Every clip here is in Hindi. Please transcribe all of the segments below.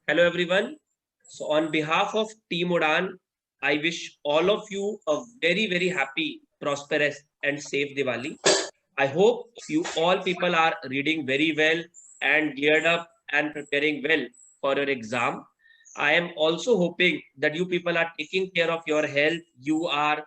Hello everyone. So on behalf of Team Udan, I wish all of you a very happy, prosperous and safe Diwali. I hope you all people are reading very well and geared up and preparing well for your exam. I am also hoping that you people are taking care of your health. You are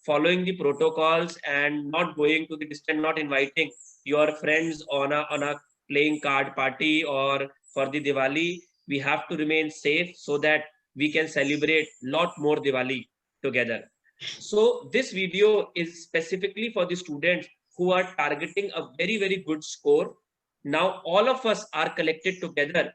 following the protocols and not going to the distant, not inviting your friends on a playing card party or for the Diwali. We have to remain safe so that we can celebrate lot more Diwali together. So this video is specifically for the students who are targeting a very good score. Now all of us are collected together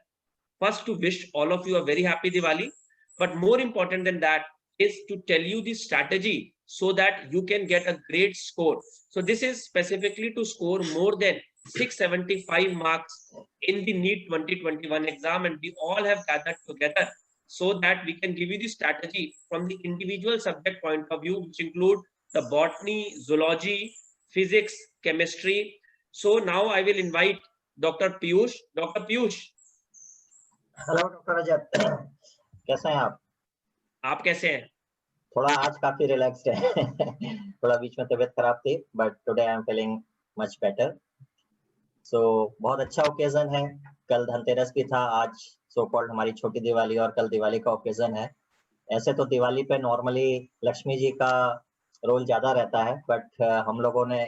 first to wish all of you a very happy Diwali, but more important than that is to tell you the strategy so that you can get a great score. So this is specifically to score more than 675 marks in the NEET 2021 exam, and we all have gathered together so that we can give you the strategy from the individual subject point of view, which include the botany, zoology, physics, chemistry. So now I will invite Dr. Piyush. Dr. Piyush, hello doctor Rajat, कैसे हैं आप कैसे हैं? थोड़ा आज काफी रिलैक्स्ड है थोड़ा बीच में तबीयत खराब थी, but today I am feeling much better. So बहुत अच्छा ओकेजन है, कल धनतेरस भी था, आज सो कॉल्ड हमारी छोटी दिवाली और कल दिवाली का ओकेजन है। ऐसे तो दिवाली पे नॉर्मली लक्ष्मी जी का रोल ज्यादा रहता है, बट हम लोगों ने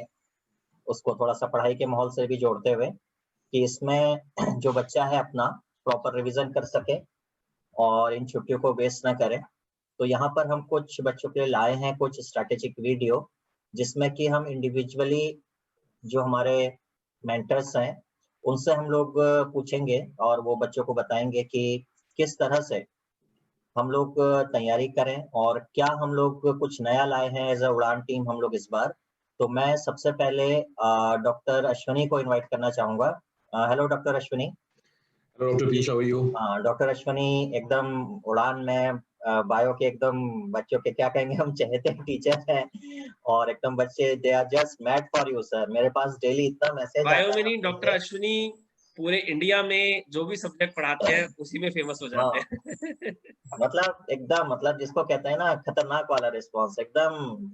उसको थोड़ा सा पढ़ाई के माहौल से भी जोड़ते हुए कि इसमें जो बच्चा है अपना प्रॉपर रिवीजन कर सके और इन छुट्टियों को वेस्ट ना करें। तो यहाँ पर हम कुछ बच्चों के लिए लाए हैं कुछ स्ट्रैटेजिक वीडियो, जिसमें कि हम इंडिविजुअली जो हमारे मेंटर्स हैं उनसे हम लोग पूछेंगे और वो बच्चों को बताएंगे कि किस तरह से हम लोग तैयारी करें और क्या हम लोग कुछ नया लाए हैं एज अ उड़ान टीम हम लोग इस बार। तो मैं सबसे पहले डॉक्टर अश्विनी को इनवाइट करना चाहूंगा। Hello doctor Ashwini. Hello doctor Piyush, how are you? Doctor Ashwini एकदम उड़ान में बायो के एकदम बच्चों के क्या कहेंगे हम चहेते टीचर हैं और एकदम बच्चे they are just mad for you sir. मेरे पास डेली इतना मैसेज बायो में नहीं, डॉक्टर अश्विनी पूरे इंडिया में जो भी सब्जेक्ट पढ़ाते हैं उसी में फेमस हो जाते हैं मतलब एकदम मतलब जिसको कहते हैं ना खतरनाक वाला रिस्पांस, एकदम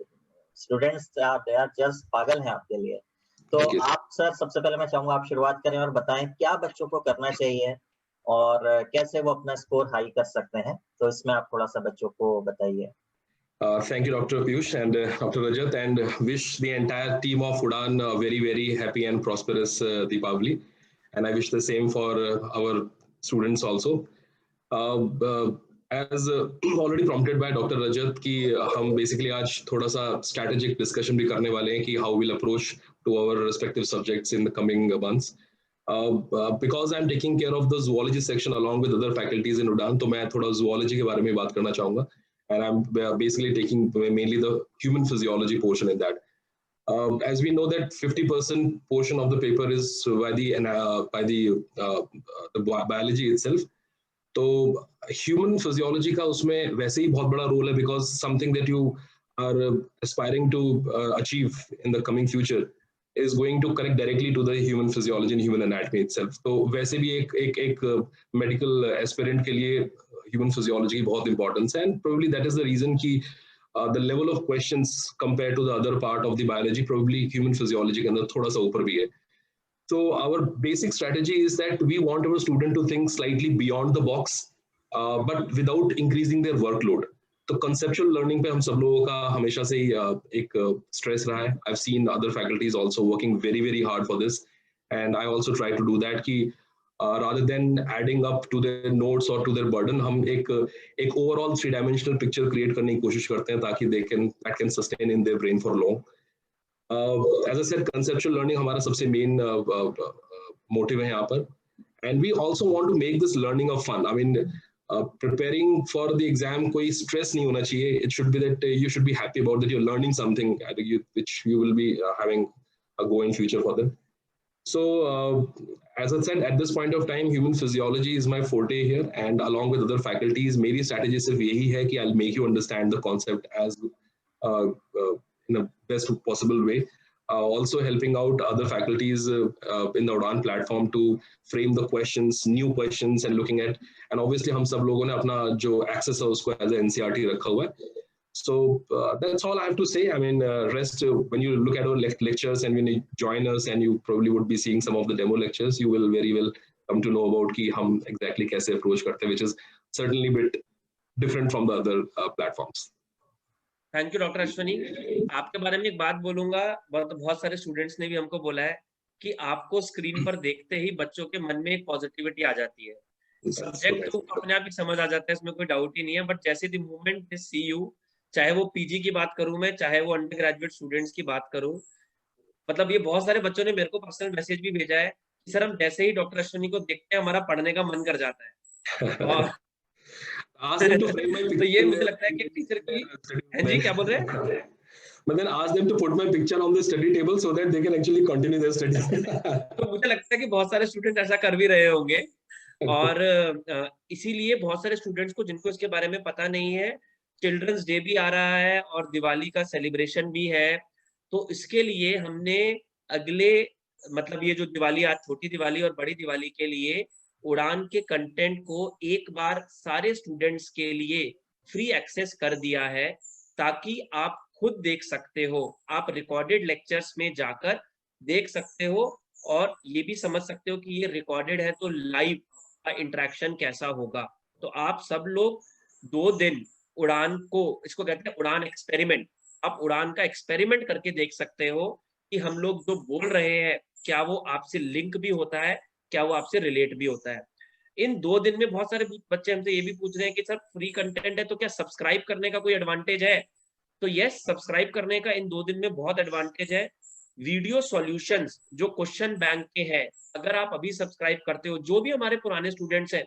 स्टूडेंट्स दे आर जस्ट पागल हैं आपके लिए। तो आप सर सबसे पहले मैं चाहूंगा आप शुरुआत करें और बताएं क्या बच्चों को करना चाहिए और कैसे वो अपना स्कोर हाई कर सकते हैं। तो इसमें आप थोड़ा सा बच्चों को बताइए। Thank you, Dr. Piyush and Dr. Rajat, and wish the entire team of Udan a very happy and prosperous Deepavali. And I wish the same for our students also. As already prompted by Dr. Rajat कि हम basically आज थोड़ा सा strategic discussion भी करने वाले हैं कि how we'll approach to our respective subjects in the coming months. Because I'm taking care of the zoology section along with other faculties in Udan, तो मैं थोड़ा zoology के बारे में बात करना चाहूँगा. And I'm basically taking mainly the human physiology portion in that. As we know that 50% portion of the paper is by the biology itself. तो human physiology का उसमें वैसे ही बहुत बड़ा role है because something that you are aspiring to achieve in the coming future is going to connect directly to the human physiology and human anatomy itself. तो वैसे भी एक medical aspirant के लिए human physiology की बहुत importance है, and probably that is the reason कि the level of questions compared to the other part of the biology probably human physiology के अंदर थोड़ा सा ऊपर भी है. So our basic strategy is that we want our student to think slightly beyond the box, but without increasing their workload. तो conceptual learning पे हम सब लोगों का हमेशा से एक stress रहा है. I've seen other faculties also working very hard for this, and I also try to do that कि rather than adding up to their notes or to their burden, हम एक overall three-dimensional picture create करने की कोशिश करते हैं ताकि that can sustain in their brain for long. As I said, conceptual learning हमारा सबसे main motive है यहाँ पर, and we also want to make this learning of fun. I mean, preparing for the exam कोई stress नहीं होना चाहिए. It should be that you should be happy about that you're learning something which you will be having a go in future for them. So as I said, at this point of time, human physiology is my forte here, and along with other faculties, मेरी strategy सिर्फ यही है कि I'll make you understand the concept as in a best possible way. also helping out other faculties in the Udaan platform to frame the questions, new questions, and looking at, and obviously हम सब लोगों ने अपना जो access है उसको as a NCERT रखा हुआ है. So that's all I have to say. I mean, rest when you look at our lectures and when you join us, and you probably would be seeing some of the demo lectures, you will very well come to know about कि हम exactly कैसे approach करते हैं, which is certainly a bit different from the other platforms. Thank you doctor Ashwani. आपके बारे में एक बात बोलूंगा, बहुत सारे स्टूडेंट्स ने भी हमको बोला है कि आपको स्क्रीन पर देखते ही बच्चों के मन में एक पॉजिटिविटी आ जाती है. सब्जेक्ट तो अपने आप ही समझ आ जाता है, इसमें कोई डाउट ही नहीं है, बट जैसे the moment they see you, चाहे वो पीजी की बात करूं मैं, चाहे वो अंडर ग्रेजुएट स्टूडेंट्स की बात करूं, मतलब ये बहुत सारे बच्चों ने मेरे को पर्सनल मैसेज भी भेजा है कि सर हम जैसे ही डॉक्टर अश्वनी को देखते हैं हमारा पढ़ने का मन कर जाता है. और तो ये मुझे लगता है कि टीचर की जी क्या बोल रहे हैं, but then ask them to put my picture on the study table so that they can actually continue their studies. तो मुझे लगता है कि बहुत सारे स्टूडेंट ऐसा कर भी रहे होंगे, और इसीलिए बहुत सारे स्टूडेंट्स को जिनको इसके बारे में पता नहीं है, चिल्ड्रंस डे भी आ रहा है और दिवाली का सेलिब्रेशन भी है, तो इसके लिए हमने अगले मतलब ये जो दिवाली, आज छोटी दिवाली और बड़ी दिवाली के लिए उड़ान के कंटेंट को एक बार सारे स्टूडेंट्स के लिए फ्री एक्सेस कर दिया है, ताकि आप खुद देख सकते हो, आप रिकॉर्डेड लेक्चर्स में जाकर देख सकते हो और ये भी समझ सकते हो कि ये रिकॉर्डेड है तो लाइव का इंटरेक्शन कैसा होगा. तो आप सब लोग 2 दिन उड़ान को, इसको कहते हैं उड़ान एक्सपेरिमेंट, आप उड़ान का एक्सपेरिमेंट करके देख सकते हो कि हम लोग जो बोल रहे हैं क्या वो आपसे लिंक भी होता है, क्या वो आपसे रिलेट भी होता है. इन 2 दिन में बहुत सारे बच्चे हमसे ये भी पूछ रहे हैं कि सर फ्री कंटेंट है तो क्या सब्सक्राइब करने का कोई एडवांटेज है. तो यस, सब्सक्राइब करने का इन 2 दिन में बहुत एडवांटेज है. वीडियो सॉल्यूशंस जो क्वेश्चन बैंक के हैं, अगर आप अभी सब्सक्राइब करते हो, जो भी हमारे पुराने स्टूडेंट्स हैं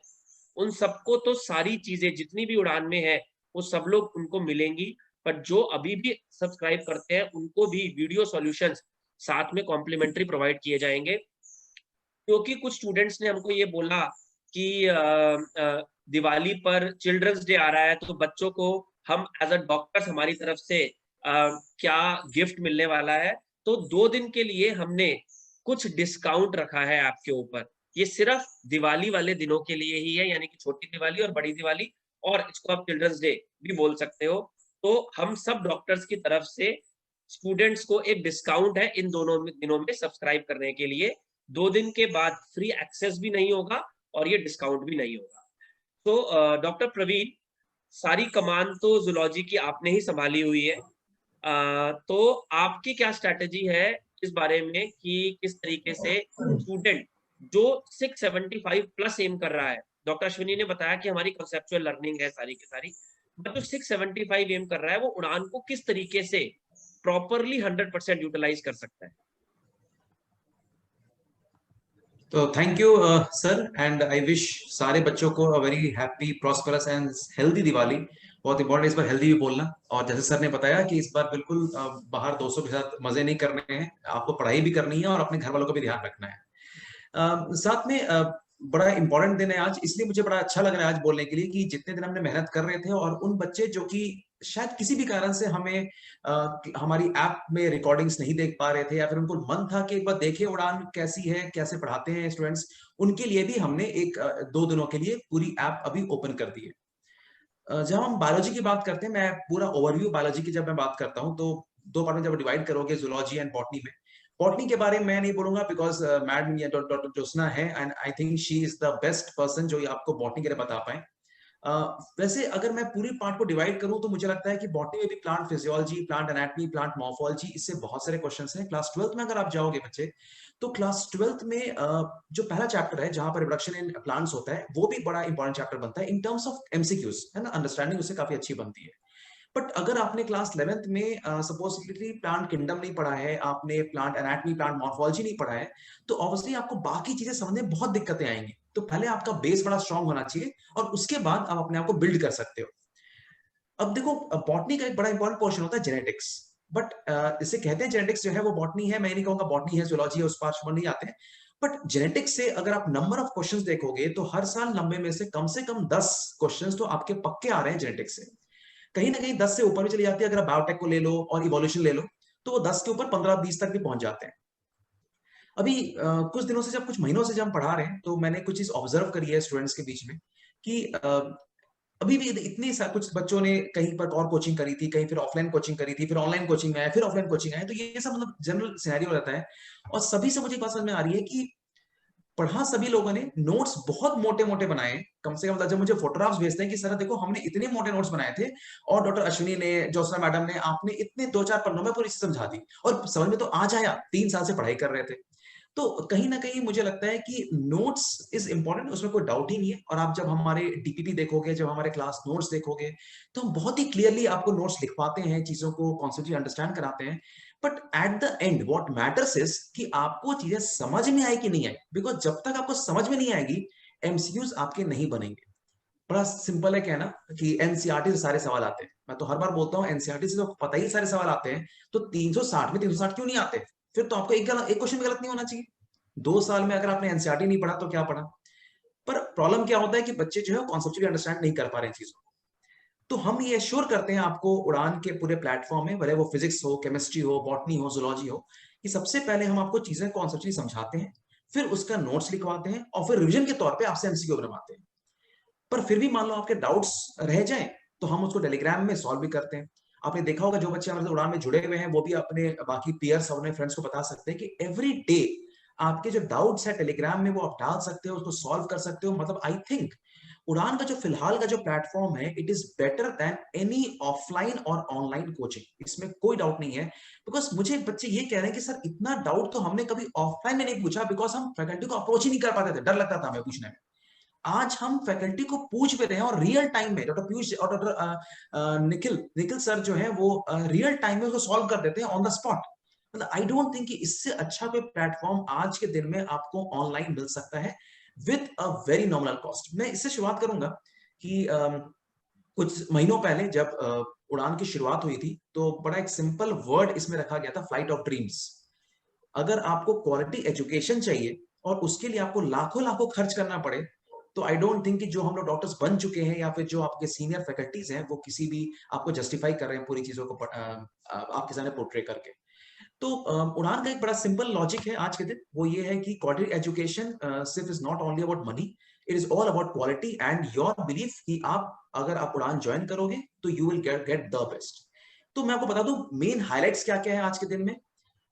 उन सबको तो सारी चीजें जितनी भी उड़ान में है वो सब लोग उनको मिलेंगी, पर जो अभी भी सब्सक्राइब करते हैं उनको भी वीडियो सॉल्यूशंस साथ में कॉम्प्लीमेंट्री प्रोवाइड किए जाएंगे. क्योंकि कुछ स्टूडेंट्स ने हमको ये बोला कि दिवाली पर चिल्ड्रंस डे आ रहा है तो बच्चों को हम एज अ डॉक्टर्स हमारी तरफ से क्या गिफ्ट मिलने वाला है. तो 2 दिन के लिए हमने कुछ डिस्काउंट रखा है आपके ऊपर. ये सिर्फ दिवाली वाले दिनों के लिए ही है, यानी कि छोटी दिवाली और बड़ी दिवाली, और इसको आप चिल्ड्रंस डे भी बोल सकते हो. तो हम सब डॉक्टर्स की तरफ से स्टूडेंट्स को एक डिस्काउंट है इन दोनों दिनों में सब्सक्राइब करने के लिए. 2 दिन के बाद फ्री एक्सेस भी नहीं होगा और ये डिस्काउंट भी नहीं होगा. तो डॉक्टर प्रवीण, सारी कमान तो जूलॉजी की आपने ही संभाली हुई है, तो आपकी क्या स्ट्रैटेजी है इस बारे में कि किस तरीके से स्टूडेंट जो 675 प्लस एम कर रहा है, डॉक्टर अश्विनी ने बताया कि हमारी कंसेप्चुअल लर्निंग है सारी की सारी, बट जो 675 एम कर रहा है वो उड़ान को किस तरीके से प्रॉपरली 100% यूटिलाइज कर सकता है. तो thank you sir, and I wish सारे बच्चों को a very happy, prosperous and healthy Diwali. बहुत इंपॉर्टेंट इस बार हेल्दी भी बोलना, और जैसे सर ने बताया कि इस बार बिल्कुल बाहर दोस्तों के साथ मजे नहीं करने हैं, आपको पढ़ाई भी करनी है और अपने घर वालों का भी ध्यान रखना है. साथ में बड़ा इंपॉर्टेंट दिन है आज, इसलिए मुझे बड़ा अच्छा लग रहा है आज बोलने के लिए कि जितने दिन हमने मेहनत कर रहे थे और उन बच्चे जो कि शायद किसी भी कारण से हमें हमारी ऐप में रिकॉर्डिंग्स नहीं देख पा रहे थे, या फिर उनको मन था कि एक बार देखें उड़ान कैसी है, कैसे पढ़ाते हैं स्टूडेंट्स, उनके लिए भी हमने 2 दिनों के लिए पूरी ऐप अभी ओपन कर दी है. जब हम बायोलॉजी की बात करते हैं, मैं पूरा ओवरव्यू बायोलॉजी की जब मैं बात करता हूँ तो 2 पार्ट में जब डिवाइड करोगे, जूलॉजी एंड बॉटनी में. बॉटनी के बारे में मैं नहीं बोलूंगा बिकॉज मैडम या डॉक्टर ज्योत्सना है, and I think she is the best person जो आपको बॉटनी के लिए बता पाए. वैसे अगर मैं पूरी पार्ट को डिवाइड करूं तो मुझे लगता है कि बॉटनी में भी plant physiology, plant anatomy, plant morphology, इससे बहुत सारे क्वेश्चंस हैं. क्लास 12th में अगर आप जाओगे बच्चे, तो क्लास 12th में जो पहला चैप्टर है जहां पर रिप्रोडक्शन इन प्लांट्स होता है, वो भी बड़ा इंपॉर्टेंट चैप्टर बनता है इन टर्म्स ऑफ एमसीक्यूज, है ना, अंडरस्टैंडिंग उससे काफी अच्छी बनती है. बट अगर आपने क्लास 11th में सपोजिटली प्लांट किंगडम नहीं पढ़ा है, आपने प्लांट एनाटॉमी, प्लांट मॉर्फोलॉजी नहीं पढ़ा है, तो ऑब्वियसली आपको बाकी चीजें समझने में बहुत दिक्कतें आएंगी. तो पहले आपका बेस बड़ा स्ट्रांग होना चाहिए और उसके बाद आप अपने आप को बिल्ड कर सकते हो. अब देखो, बॉटनी का एक बड़ा इंपॉर्टेंट पोर्शन होता है जेनेटिक्स, बट इसे कहते हैं जेनेटिक्स जो है वो बॉटनी है. मैं नहीं कहूंगा बॉटनी है, जूलॉजी है, उस पार्ट में नहीं आते हैं. बट जेनेटिक्स से अगर आप नंबर ऑफ क्वेश्चंस देखोगे तो हर साल 90 में से कम 10 क्वेश्चंस तो आपके पक्के आ रहे हैं जेनेटिक्स से. कहीं ना कहीं 10 से ऊपर भी चली जाती है. अगर आप बायोटेक को ले लो और इवोल्यूशन ले लो, तो वो 10 के ऊपर 15-20 तक भी पहुंच जाते हैं। अभी कुछ दिनों से, जब कुछ महीनों से जब हम पढ़ा रहे हैं, तो मैंने कुछ चीज ऑब्जर्व करी है स्टूडेंट्स के बीच में कि अभी भी इतनी कुछ बच्चों ने कहीं पर और कोचिंग करी थी, कहीं फिर ऑफलाइन कोचिंग करी थी, फिर ऑनलाइन कोचिंग में आए, फिर ऑफलाइन कोचिंग आए, तो ये सब मतलब जनरल सिनेरियो रहता है। और सभी से मुझे एक बात समझ में आ रही है कि पढ़ा सभी लोगों ने, नोट्स बहुत मोटे मोटे बनाए, कम से कम जब मुझे फोटोग्राफ्स भेजते हैं कि सर देखो हमने इतने मोटे नोट्स बनाए थे, और डॉक्टर अश्विनी ने, ज्योत्सना मैडम ने, आपने इतने 2-4 पन्नों में पूरी चीज समझा दी, और समझ में तो आज आया, 3 साल से पढ़ाई कर रहे थे। तो कहीं ना कहीं मुझे लगता है कि नोट्स इज इंपॉर्टेंट, उसमें कोई डाउट ही नहीं है। और आप जब हमारे डीपीपी देखोगे, जब हमारे क्लास नोट्स देखोगे, तो हम बहुत ही क्लियरली आपको नोट्स लिखवाते हैं, चीजों को कॉन्सेप्चुअली अंडरस्टैंड कराते हैं। But at the end what matters is कि आपको चीजें समझ में आई कि नहीं आई, बिकॉज जब तक आपको समझ में नहीं आएगी, एमसीक्यूज आपके नहीं बनेंगे। बड़ा सिंपल है कहना कि एनसीईआरटी से सारे सवाल आते हैं। मैं तो हर बार बोलता हूँ, एनसीईआरटी से तो पता ही सारे सवाल आते हैं, तो 360 में 360 क्यों नहीं आते? फिर तो आपको एक क्वेश्चन भी गलत नहीं होना चाहिए। 2 साल में अगर आपने एनसीईआरटी नहीं पढ़ा तो क्या पढ़ा? पर प्रॉब्लम क्या होता है कि बच्चे जो है कॉन्सेप्चुअली अंडरस्टैंड नहीं कर पा रहे हैं चीजों को। तो हम ये एश्योर करते हैं आपको उड़ान के पूरे प्लेटफॉर्म में, भले वो फिजिक्स हो, केमिस्ट्री हो, बॉटनी हो, जूलॉजी हो, कि सबसे पहले हम आपको चीजें कॉन्सेप्चुअली समझाते हैं, फिर उसका नोट्स लिखवाते हैं, और फिर रिवीजन के तौर पे आपसे एमसीक्यू बनवाते हैं। पर फिर भी मान लो आपके डाउट्स रह जाएं, तो हम उसको टेलीग्राम में सॉल्व भी करते हैं। आपने देखा होगा जो बच्चे हमारे उड़ान में जुड़े हुए हैं, वो भी अपने बाकी पीयर्स और अपने फ्रेंड्स को बता सकते हैं कि एवरी डे आपके जो डाउट्स है टेलीग्राम में, वो आप डाल सकते हो, उसको सॉल्व कर सकते हो। मतलब आई थिंक उड़ान का जो फिलहाल का जो प्लेटफॉर्म है, it is better than any offline और ऑनलाइन कोचिंग, इसमें कोई डाउट नहीं है। बिकॉज मुझे बच्चे ये कह रहे हैं कि सर इतना डाउट तो हमने कभी ऑफलाइन में नहीं पूछा, बिकॉज हम फैकल्टी को अप्रोच ही नहीं कर पाते थे, डर लगता था हमें पूछने में। आज हम फैकल्टी को पूछ भी रहे हैं, और रियल टाइम में डॉक्टर पीयूष और डॉक्टर निखिल सर जो है वो रियल टाइम में उसको सॉल्व कर देते हैं ऑन द स्पॉट। मतलब आई डोंट थिंक कि इससे अच्छा कोई प्लेटफॉर्म आज के दिन में आपको ऑनलाइन मिल सकता है with a very nominal cost. मैं इससे शुरुआत करूंगा कि कुछ महीनों पहले जब उड़ान की शुरुआत हुई थी, तो बड़ा एक सिंपल वर्ड इसमें रखा गया था, फ्लाइट ऑफ ड्रीम्स। अगर आपको क्वालिटी एजुकेशन चाहिए और उसके लिए आपको लाखों लाखों खर्च करना पड़े, तो आई डोंट थिंक कि जो हम लोग डॉक्टर्स बन चुके हैं या फिर जो आपके सीनियर फैकल्टीज हैं, वो किसी भी आपको जस्टिफाई कर रहे हैं पूरी चीजों को आपके सामने पोर्ट्रे करके। तो उड़ान का एक बड़ा सिंपल लॉजिक है आज के दिन, वो ये है कि क्वालिटी एजुकेशन सिर्फ is not only about money, it is all about quality and your belief कि आप अगर आप उड़ान ज्वाइन करोगे तो you will get the best. तो मैं आपको बता दूं मेन हाइलाइट्स क्या क्या है आज के दिन में।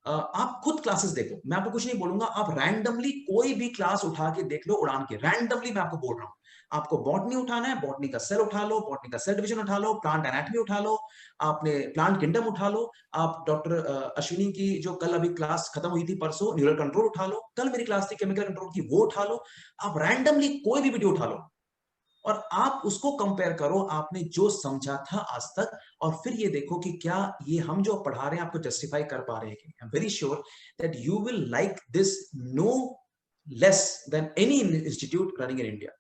आप खुद क्लासेस देखो, मैं आपको कुछ नहीं बोलूंगा, आप रैंडमली कोई भी क्लास उठा के देख लो उड़ान के, रैंडमली मैं आपको बोल रहा हूँ। आपको बॉटनी उठाना है, बॉटनी का सेल उठा लो, बॉटनी का सेल डिवीजन उठा लो, प्लांट एनाटॉमी उठा लो, आपने प्लांट किंगडम उठा लो, आप डॉक्टर अश्विनी की जो कल अभी क्लास खत्म हुई थी परसों, न्यूरल कंट्रोल उठा लो, कल मेरी क्लास थी केमिकल कंट्रोल की, वो उठा लो। आप रैंडमली कोई भी वीडियो उठा लो और आप उसको कंपेयर करो आपने जो समझा था आज तक, और फिर ये देखो कि क्या ये हम जो पढ़ा रहे हैं आपको जस्टिफाई कर पा रहे हैं। I am very sure that you will like this no less than any institute running in India.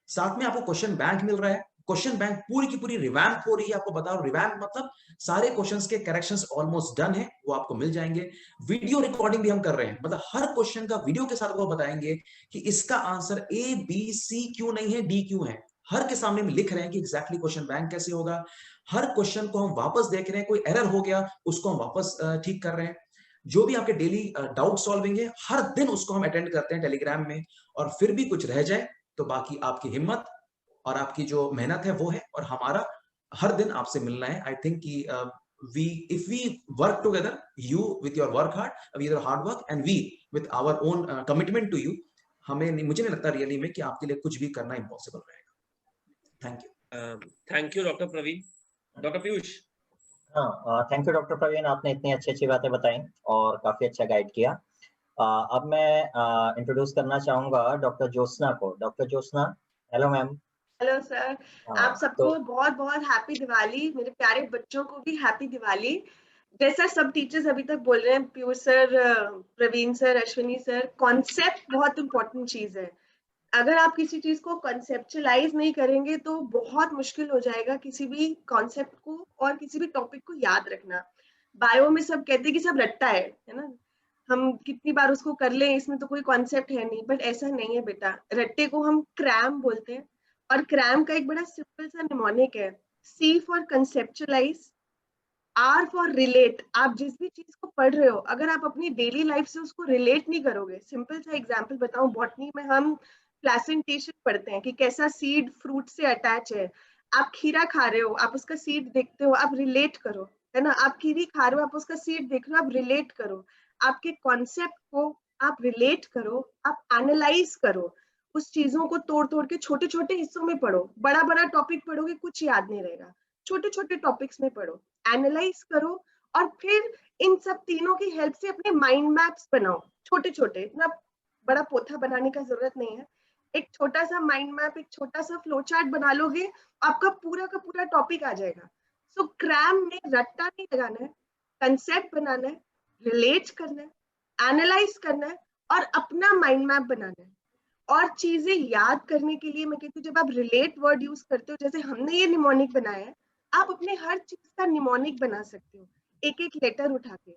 साथ में आपको क्वेश्चन बैंक मिल रहा है, क्वेश्चन बैंक पूरी की पूरी रिवैम्प हो रही है। आपको बता रहा हूं रिवैम्प मतलब सारे क्वेश्चंस के करेक्शंस ऑलमोस्ट डन है, वो आपको मिल जाएंगे। वीडियो रिकॉर्डिंग भी हम कर रहे हैं, मतलब हर क्वेश्चन का वीडियो के साथ वो बताएंगे कि इसका आंसर ए बी सी क्यों नहीं है, डी क्यों है। हर के सामने में लिख रहे हैं कि एग्जैक्टली क्वेश्चन बैंक कैसे होगा। हर क्वेश्चन को हम वापस देख रहे हैं, कोई एरर हो गया उसको हम वापस ठीक कर रहे हैं। जो भी आपके डेली डाउट सॉल्विंग है, हर दिन उसको हम अटेंड करते हैं टेलीग्राम में। और फिर भी कुछ रह जाए तो बाकी आपकी हिम्मत और आपकी जो मेहनत है वो है, और हमारा हर दिन आपसे मिलना है। आई थिंक कि if we work together, you with your work hard, with your hard work, and we with our own commitment to you, मुझे नहीं लगता रियली में कि आपके लिए कुछ भी करना इम्पॉसिबल रहेगा। Thank you. Thank you doctor Praveen. Doctor Piyush. हाँ, थैंक यू डॉक्टर प्रवीण, आपने इतनी अच्छी अच्छी बातें बताई और काफी अच्छा गाइड किया। अब मैं इंट्रोड्यूस करना चाहूंगा डॉक्टर ज्योत्सना को। Doctor Jyotsna, hello ma'am. Hello sir, आप सबको बहुत बहुत हैप्पी दिवाली। मेरे प्यारे बच्चों को भी हैप्पी दिवाली। जैसा सब टीचर्स अभी तक बोल रहे हैं, Piyush sir, Praveen sir, Ashwini sir, concept बहुत इंपॉर्टेंट चीज है। अगर आप किसी चीज को कॉन्सेप्चुलाइज नहीं करेंगे तो बहुत मुश्किल हो जाएगा किसी भी कॉन्सेप्ट को और किसी भी टॉपिक को याद रखना। बायो में सब कहते हैं कि सब रट्टा है ना, हम कितनी बार उसको कर लें, इसमें तो कोई कॉन्सेप्ट है नहीं। बट ऐसा नहीं है बेटा, रट्टे को हम क्रैम बोलते हैं, और क्रैम का एक बड़ा सिंपल सा निमोनिक है, C for conceptualize, R for relate. आप जिस भी चीज को पढ़ रहे हो, अगर आप अपनी डेली लाइफ से उसको रिलेट नहीं करोगे, सिंपल सा एग्जांपल बताऊं, बॉटनी में हम प्लेसेंटेशन पढ़ते हैं कि कैसा सीड फ्रूट से अटैच है। आप खीरा खा रहे हो, आप उसका सीड देखते हो, आप रिलेट करो, है ना। आप कीवी खा रहे हो, आप उसका सीड देख रहे हो, आप रिलेट करो। आपके कॉन्सेप्ट को आप रिलेट करो, आप एनालाइज करो, उस चीजों को तोड़ तोड़ के छोटे छोटे हिस्सों में पढ़ो। बड़ा बड़ा टॉपिक पढ़ोगे कुछ याद नहीं रहेगा, छोटे छोटे टॉपिक्स में पढ़ो, एनालाइज करो, और फिर इन सब तीनों की हेल्प से अपने माइंड मैप्स बनाओ, छोटे छोटे। इतना बड़ा पोथा बनाने का जरूरत नहीं है, एक छोटा सा माइंड मैप, एक छोटा सा फ्लो चार्ट बना लोगे, आपका पूरा का पूरा टॉपिक आ जाएगा। सो क्रैम में रट्टा नहीं लगाना है, कंसेप्ट बनाना है, रिलेट करना है, एनालाइज करना है, और अपना माइंड मैप बनाना है। और चीजें याद करने के लिए मैं कहती हूँ, जब आप रिलेट वर्ड यूज करते हो, जैसे हमने ये निमोनिक बनाया है, आप अपने हर चीज का निमोनिक बना सकते हो, एक एक लेटर उठा के।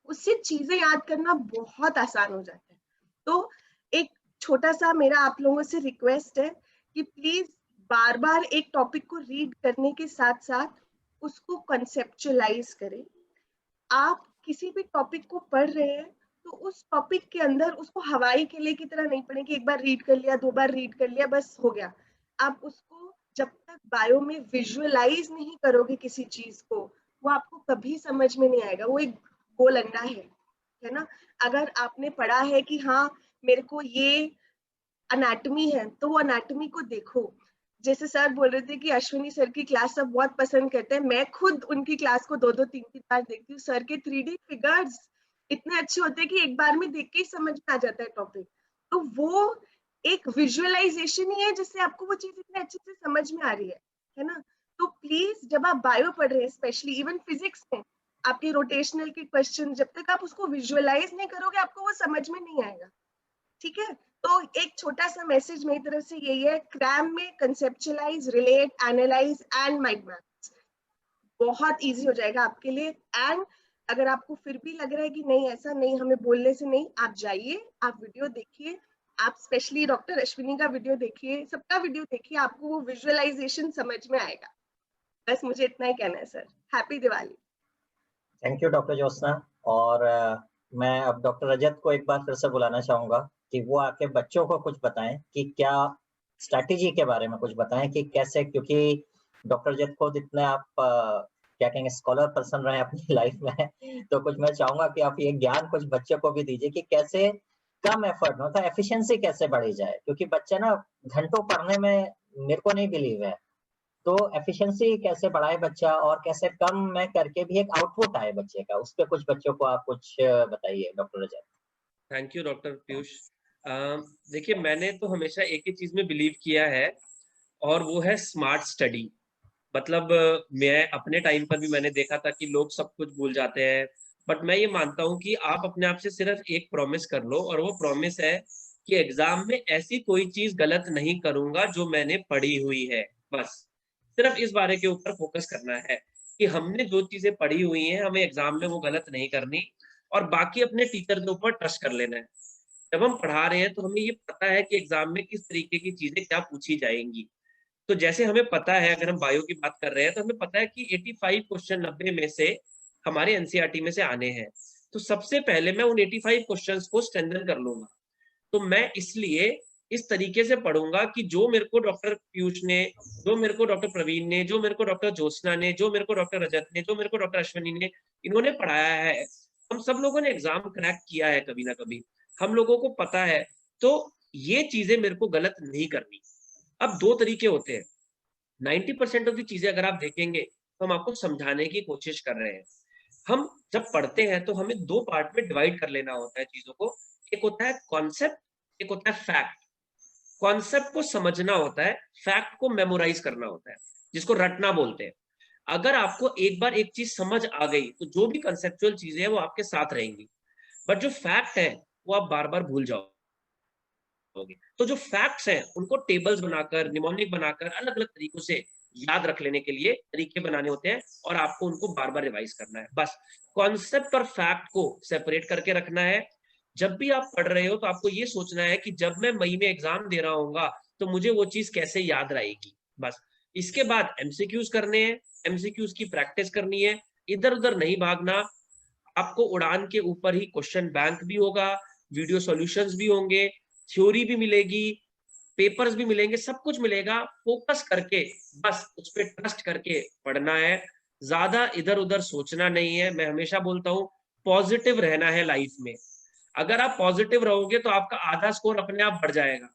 उससे चीजें याद करना बहुत आसान हो जाता है। तो एक छोटा सा मेरा आप लोगों से रिक्वेस्ट है कि प्लीज बार बार एक टॉपिक को रीड करने के साथ साथ उसको कंसेप्चुअलाइज करें। आप किसी भी टॉपिक को पढ़ रहे हैं तो उस टॉपिक के अंदर उसको हवाई किले की तरह नहीं पढ़े कि एक बार रीड कर लिया, दो बार रीड कर लिया, बस हो गया। आप उसको जब तक बायो में विजुअलाइज नहीं करोगे किसी चीज को, वो आपको कभी समझ में नहीं आएगा। वो एक गोल अंडा है ना। अगर आपने पढ़ा है कि हाँ मेरे को ये अनाटमी है, तो वो अनाटमी को देखो। जैसे सर बोल रहे थे कि अश्विनी सर की क्लास सब बहुत पसंद करते हैं, मैं खुद उनकी क्लास को 2-2 3-3 बार देखती हूँ। सर के 3D फिगर्स इतने अच्छे होते हैं कि एक बार में देख के ही समझ में आ जाता है टॉपिक। तो वो एक विजुअलाइजेशन ही है जिससे आपको वो चीज इतने अच्छे से समझ में आ रही है ना। तो प्लीज जब आप बायो पढ़ रहे हैं, स्पेशली इवन फिजिक्स में आपके रोटेशनल के क्वेश्चन, जब तक आप उसको विजुअलाइज नहीं करोगे आपको वो समझ में नहीं आएगा। ठीक है, तो एक छोटा सा मैसेज मेरी तरफ से यही है, क्रैम में conceptualise, relate, analyse and mind maps बहुत इजी हो जाएगा आपके लिए। एंड अगर आपको फिर भी लग रहा है कि नहीं ऐसा नहीं, हमें बोलने से नहीं, आप जाइए, आप वीडियो देखिए, आप स्पेशली डॉक्टर अश्विनी का वीडियो देखिए, सबका वीडियो देखिए, आपको वो विजुअलाइजेशन समझ में आएगा। बस मुझे इतना ही कहना है sir. Happy Diwali. Thank you doctor Jyotsna. और मैं अब डॉक्टर रजत को एक बार फिर से बुलाना चाहूंगा कि वो आके बच्चों को कुछ बताएं कि क्या स्ट्रैटेजी के बारे में कुछ बताएं कि कैसे, क्योंकि डॉक्टर रजत खुद इतने आप क्या कहेंगे स्कॉलर पर्सन रहे अपनी लाइफ में, तो कुछ मैं चाहूंगा कि आप ये ज्ञान कुछ बच्चों को भी दीजिए कि कैसे कम एफर्ट में, मतलब एफिशिएंसी कैसे बढ़ी जाए, क्योंकि बच्चे ना घंटों पढ़ने में मेरे को नहीं बिलीव है। तो एफिशिएंसी कैसे बढ़ाए बच्चा, और कैसे कम में करके भी एक आउटपुट आए बच्चे का, उस पे कुछ बच्चों को आप कुछ बताइए doctor Rajat. Thank you doctor Piyush. देखिए, मैंने तो हमेशा एक ही चीज में बिलीव किया है, और वो है स्मार्ट स्टडी। मतलब मैं अपने टाइम पर भी मैंने देखा था कि लोग सब कुछ भूल जाते हैं, बट मैं ये मानता हूँ कि आप अपने आप से सिर्फ एक प्रॉमिस कर लो, और वो प्रॉमिस है कि एग्जाम में ऐसी कोई चीज गलत नहीं करूंगा जो मैंने पढ़ी हुई है। बस सिर्फ इस बारे के ऊपर फोकस करना है कि हमने जो चीजें पढ़ी हुई हैं हमें एग्जाम में वो गलत नहीं करनी, और बाकी अपने टीचर के ऊपर ट्रस्ट कर लेना है। जब हम पढ़ा रहे हैं तो हमें ये पता है कि एग्जाम में किस तरीके की चीजें क्या पूछी जाएंगी। तो जैसे हमें पता है, अगर हम बायो की बात कर रहे हैं तो हमें पता है कि 85 क्वेश्चन 90 में से हमारे एनसीईआरटी में से आने हैं। तो सबसे पहले मैं उन 85 क्वेश्चंस को स्ट्रेंथन कर लूंगा। तो मैं इसलिए इस तरीके से पढ़ूंगा कि जो मेरे को डॉक्टर पीयूष ने, जो मेरे को डॉक्टर प्रवीण ने, जो मेरे को डॉक्टर ज्योत्सना ने, जो मेरे को डॉक्टर रजत ने, जो मेरे को डॉक्टर अश्विनी ने, इन्होंने पढ़ाया है। हम सब लोगों ने एग्जाम क्रैक किया है कभी ना कभी, हम लोगों को पता है। तो ये चीजें मेरे को गलत नहीं करनी। अब दो तरीके होते हैं, 90% ऑफ दी चीजें अगर आप देखेंगे तो हम आपको समझाने की कोशिश कर रहे हैं। हम जब पढ़ते हैं तो हमें दो पार्ट में डिवाइड कर लेना होता है चीजों को। एक होता है कॉन्सेप्ट, एक होता है फैक्ट। कॉन्सेप्ट को समझना होता है, फैक्ट को मेमोराइज करना होता है, जिसको रटना बोलते हैं। अगर आपको एक बार एक चीज समझ आ गई तो जो भी कंसेप्चुअल चीजें हैं वो आपके साथ रहेंगी, बट जो फैक्ट है वो आप बार बार भूल जाओगे। तो जो फैक्ट्स हैं उनको टेबल्स बनाकर, निमोनिक बनाकर, अलग अलग तरीकों से याद रख लेने के लिए तरीके बनाने होते हैं, और आपको उनको बार बार रिवाइज करना है। बस कॉन्सेप्ट और फैक्ट को सेपरेट करके रखना है। जब भी आप पढ़ रहे हो तो आपको ये सोचना है कि जब मैं मई में एग्जाम दे रहा हूँ तो मुझे वो चीज कैसे याद रहेगी। बस इसके बाद एमसीक्यूज करने हैं, एमसीक्यूज की प्रैक्टिस करनी है। इधर उधर नहीं भागना। आपको उड़ान के ऊपर ही क्वेश्चन बैंक भी होगा, वीडियो सॉल्यूशंस भी होंगे, थ्योरी भी मिलेगी, पेपर्स भी मिलेंगे, सब कुछ मिलेगा। फोकस करके बस उस पर ट्रस्ट करके पढ़ना है, ज्यादा इधर उधर सोचना नहीं है। मैं हमेशा बोलता हूँ पॉजिटिव रहना है लाइफ में। अगर आप पॉजिटिव रहोगे तो आपका आधा स्कोर अपने आप बढ़ जाएगा।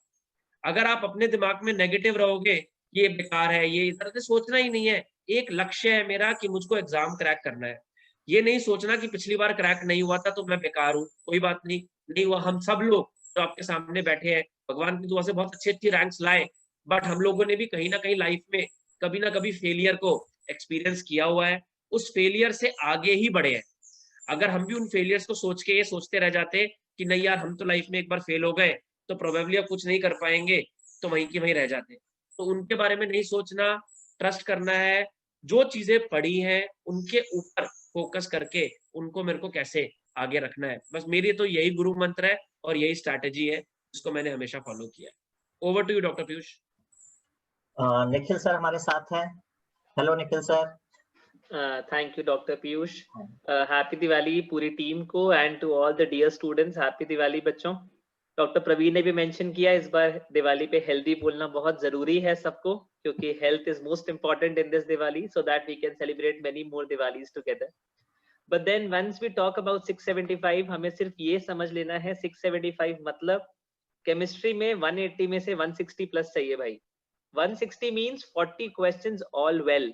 अगर आप अपने दिमाग में नेगेटिव रहोगे, ये बेकार है, ये इधर से सोचना ही नहीं है। एक लक्ष्य है मेरा कि मुझको एग्जाम क्रैक करना है। ये नहीं सोचना कि पिछली बार क्रैक नहीं हुआ था तो मैं बेकार हूँ, कोई बात नहीं, नहीं हुआ। हम सब लोग जो आपके सामने बैठे हैं भगवान की दुआ से बहुत अच्छी अच्छी रैंक्स लाए, बट हम लोगों ने भी कहीं ना कहीं लाइफ में कभी ना कभी फेलियर को एक्सपीरियंस किया हुआ है, उस फेलियर से आगे ही बढ़े हैं। अगर हम भी उन फेलियर्स को सोच के ये सोचते रह जाते कि नहीं यार हम तो लाइफ में एक बार फेल हो गए तो प्रोबेबली अब कुछ नहीं कर पाएंगे, तो वहीं की वहीं रह जाते। तो उनके बारे में नहीं सोचना, ट्रस्ट करना है, जो चीजें पढ़ी हैं उनके ऊपर फोकस करके उनको मेरे को कैसे आगे रखना है। बस मेरी तो यही गुरु मंत्र है और यही स्ट्रैटेजी है जिसको मैंने हमेशा फॉलो किया है। Over to you doctor Piyush. Nikhil sir हमारे साथ हैं। Hello Nikhil sir. Thank you doctor Piyush. Happy Diwali पूरी टीम को and to all the dear students, happy Diwali बच्चों। डॉक्टर प्रवीण ने भी मेंशन किया इस बार दिवाली पे हेल्दी बोलना बहुत जरूरी है सबको, क्योंकि health is most important in this Diwali so that we can celebrate many more Diwalis together. But then once we talk about 675, हमें सिर्फ ये समझ लेना है 675 मतलब केमिस्ट्री में 180 में से 160 प्लस चाहिए भाई। 160 means 40 questions all well,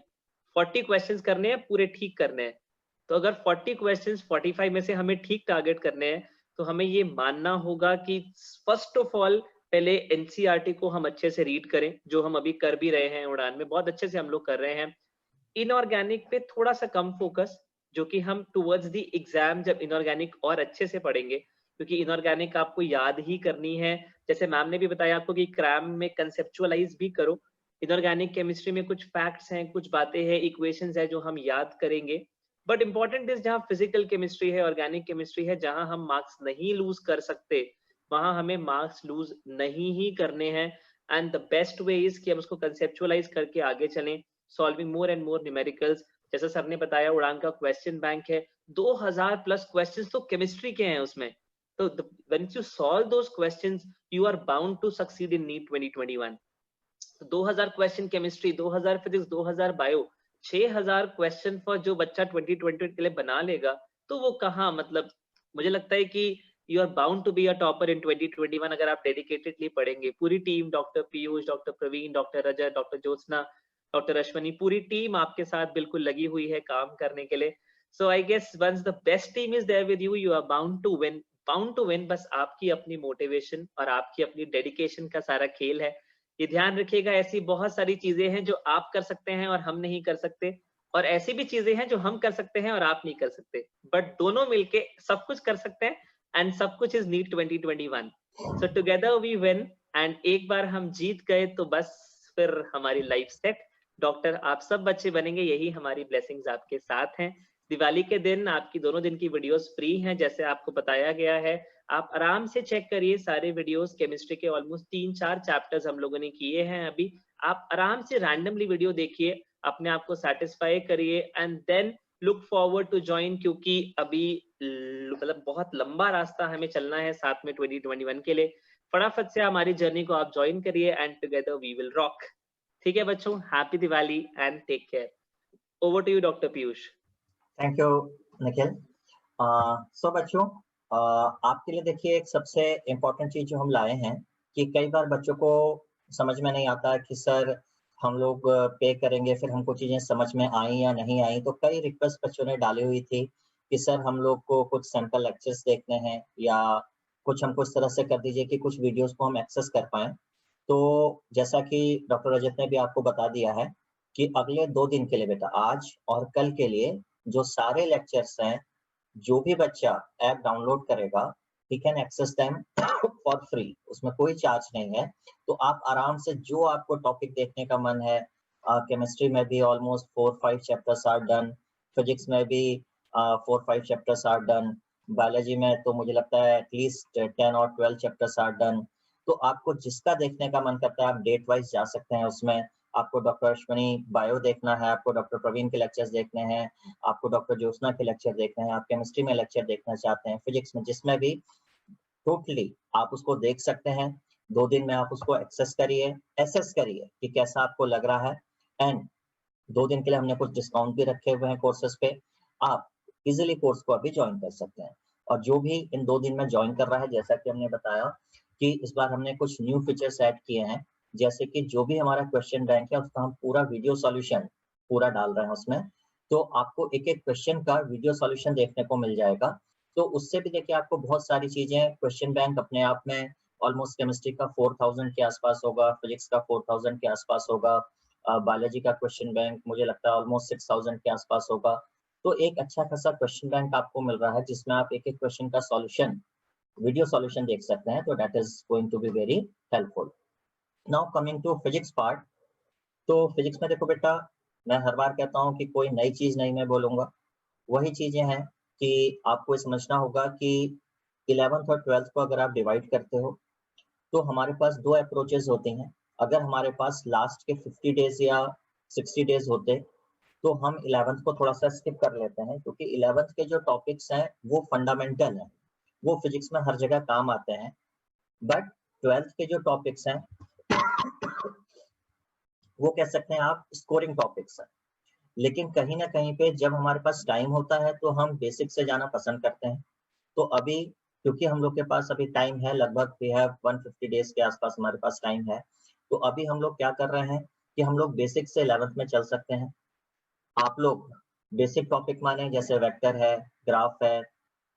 40 questions करने हैं, पूरे ठीक करने हैं। तो अगर 40 क्वेश्चंस 45 में से हमें ठीक टारगेट करने हैं तो हमें ये मानना होगा कि फर्स्ट ऑफ ऑल पहले एनसीईआरटी को हम अच्छे से रीड करें, जो हम अभी कर भी रहे हैं उड़ान में, बहुत अच्छे से हम लोग कर रहे हैं। इनऑर्गेनिक पे थोड़ा सा कम फोकस, जो कि हम टुवर्ड्स दी एग्जाम जब इनऑर्गेनिक और अच्छे से पढ़ेंगे, क्योंकि इनऑर्गेनिक आपको याद ही करनी है। जैसे मैम ने भी बताया आपको कि क्रैम में कंसेप्चुअलाइज भी करो। इनऑर्गेनिक केमिस्ट्री में कुछ फैक्ट्स हैं, कुछ बातें हैं, इक्वेशंस है जो हम याद करेंगे। बट इंपॉर्टेंट इज जहाँ फिजिकल केमिस्ट्री है, ऑर्गेनिक केमिस्ट्री है, जहां हम मार्क्स नहीं लूज कर सकते वहां हमें मार्क्स लूज नहीं ही करने हैं। And the best way is कि हम उसको कंसेप्चुअलाइज करके आगे चलें, solving more and more numericals. जैसा सर ने बताया उड़ान का क्वेश्चन बैंक है 2000 प्लस क्वेश्चंस तो केमिस्ट्री के हैं उसमें। तो when you solve those questions you are bound to succeed in NEET 2021। 2000 question chemistry, 2000 physics, 2000 bio, 6000 question for जो बच्चा 2020 के लिए बना लेगा तो वो कहाँ, मतलब मुझे लगता है कि you are bound to be a topper in 2021 अगर आप डेडिकेटेडली पढ़ेंगे। पूरी team, doctor Piyush, doctor Praveen, doctor Rajat, doctor Jyotsna, doctor Ashwani, पूरी टीम आपके साथ बिल्कुल लगी हुई है काम करने के लिए। So I guess once the best team is there with you, you are bound to win, bound to win. बस आपकी अपनी मोटिवेशन और आपकी अपनी डेडिकेशन का सारा खेल है। ये ध्यान रखिएगा, ऐसी बहुत सारी चीजें हैं जो आप कर सकते हैं और हम नहीं कर सकते, और ऐसी भी चीजें हैं जो हम कर सकते हैं और आप नहीं कर सकते, बट दोनों मिलके सब कुछ कर सकते हैं एंड सब कुछ is NEET 2021। So together we win. And एक बार हम जीत गए तो बस फिर हमारी लाइफ सेट। डॉक्टर आप सब बच्चे बनेंगे, यही हमारी ब्लेसिंग्स आपके साथ हैं। दिवाली के दिन आपकी दोनों दिन की वीडियोस फ्री हैं जैसे आपको बताया गया है। आप आराम से चेक करिए सारे वीडियोस, केमिस्ट्री के ऑलमोस्ट 3-4 चैप्टर्स हम लोगों ने किए हैं अभी। आप आराम से रैंडमली वीडियो देखिए, अपने आप को सेटिस्फाई करिए and then look forward to join, क्योंकि अभी मतलब बहुत लंबा रास्ता हमें चलना है साथ में 2021 के लिए। फटाफट से हमारी जर्नी को आप ज्वाइन करिए and together we will rock. ठीक है बच्चों, happy Diwali and take care. Over to you doctor Piyush. Thank you Nikhil. सो बच्चों आपके लिए देखिए एक सबसे इम्पोर्टेंट चीज जो हम लाए हैं कि कई बार बच्चों को समझ में नहीं आता कि सर हम लोग पे करेंगे फिर हमको चीजें समझ में आई या नहीं आई। तो कई रिक्वेस्ट बच्चों ने डाली हुई थी कि सर हम लोग को कुछ सैंपल लेक्चर्स देखने हैं या कुछ हमको इस तरह से कर दीजिए कि कुछ वीडियोस को हम एक्सेस कर पाएं। तो जैसा कि डॉक्टर रजत ने भी आपको बता दिया है कि अगले 2 दिन के लिए बेटा, आज और कल के लिए जो सारे लेक्चर्स हैं, जो भी बच्चा ऐप डाउनलोड करेगा he can access them for free, उसमें कोई चार्ज नहीं है। तो आप आराम से जो आपको टॉपिक देखने का मन है, केमिस्ट्री में भी almost 4-5 chapters are done, physics में भी 4-5 चैप्टर्स आर डन, बायोलॉजी में तो मुझे लगता है एटलीस्ट 10 और 12 चैप्टर्स आर डन। तो आपको जिसका देखने का मन करता है आप डेट वाइज जा सकते हैं उसमें। आपको डॉक्टर अश्विनी बायो देखना है, आपको डॉक्टर प्रवीण के लेक्चर्स देखने हैं, आपको डॉक्टर ज्योत्सना के लेक्चर देखने हैं, आप केमिस्ट्री में लेक्चर देखना चाहते हैं, फिजिक्स में, जिसमें भी टोटली आप उसको देख सकते हैं। 2 दिन में आप उसको एक्सेस करिए, एसेस करिए कि कैसा आपको लग रहा है। एंड 2 दिन के लिए हमने कुछ डिस्काउंट भी रखे हुए हैं कोर्सेज पे, आप इजीली कोर्स को अभी ज्वाइन कर सकते हैं। और जो भी इन 2 दिन में ज्वाइन कर रहा है, जैसा कि हमने बताया कि इस बार हमने कुछ न्यू फीचर्स ऐड किए हैं, जैसे कि जो भी हमारा क्वेश्चन बैंक है उसका हम पूरा वीडियो सॉल्यूशन पूरा डाल रहे हैं उसमें, तो आपको एक एक क्वेश्चन का वीडियो सॉल्यूशन देखने को मिल जाएगा। तो उससे भी देखिए आपको बहुत सारी चीजें, क्वेश्चन बैंक अपने आप में ऑलमोस्ट केमिस्ट्री का 4000 के आसपास होगा, फिजिक्स का 4000 के आसपास होगा, बायोलॉजी का क्वेश्चन बैंक मुझे लगता है ऑलमोस्ट 6000 के आसपास होगा। तो एक अच्छा खासा क्वेश्चन बैंक आपको मिल रहा है जिसमें आप एक एक क्वेश्चन का सॉल्यूशन, वीडियो सॉल्यूशन देख सकते हैं। तो that is going to be very helpful. Now coming to physics part, तो फिजिक्स में देखो बेटा, मैं हर बार कहता हूँ कि कोई नई चीज नहीं मैं बोलूंगा, वही चीजें हैं कि आपको समझना होगा कि 11th और 12th को अगर आप डिवाइड करते हो तो हमारे पास 2 अप्रोचेस होती हैं। अगर हमारे पास लास्ट के 50 डेज या 60 डेज होते तो हम 11th को थोड़ा सा स्किप कर लेते हैं, क्योंकि 11th के जो टॉपिक्स हैं वो फंडामेंटल हैं, वो फिजिक्स में हर जगह काम आते हैं। बट 12th के जो टॉपिक्स हैं वो कह सकते हैं आप स्कोरिंग टॉपिक्स हैं। लेकिन कहीं ना कहीं पे जब हमारे पास टाइम होता है तो हम बेसिक से जाना पसंद करते हैं। तो अभी क्योंकि हम लोग के पास अभी टाइम है, लगभग वी हैव 150 डेज के आसपास हमारे पास टाइम है, तो अभी हम लोग क्या कर रहे हैं कि हम लोग बेसिक से 11th में चल सकते हैं। आप लोग बेसिक टॉपिक माने जैसे वेक्टर है, ग्राफ है,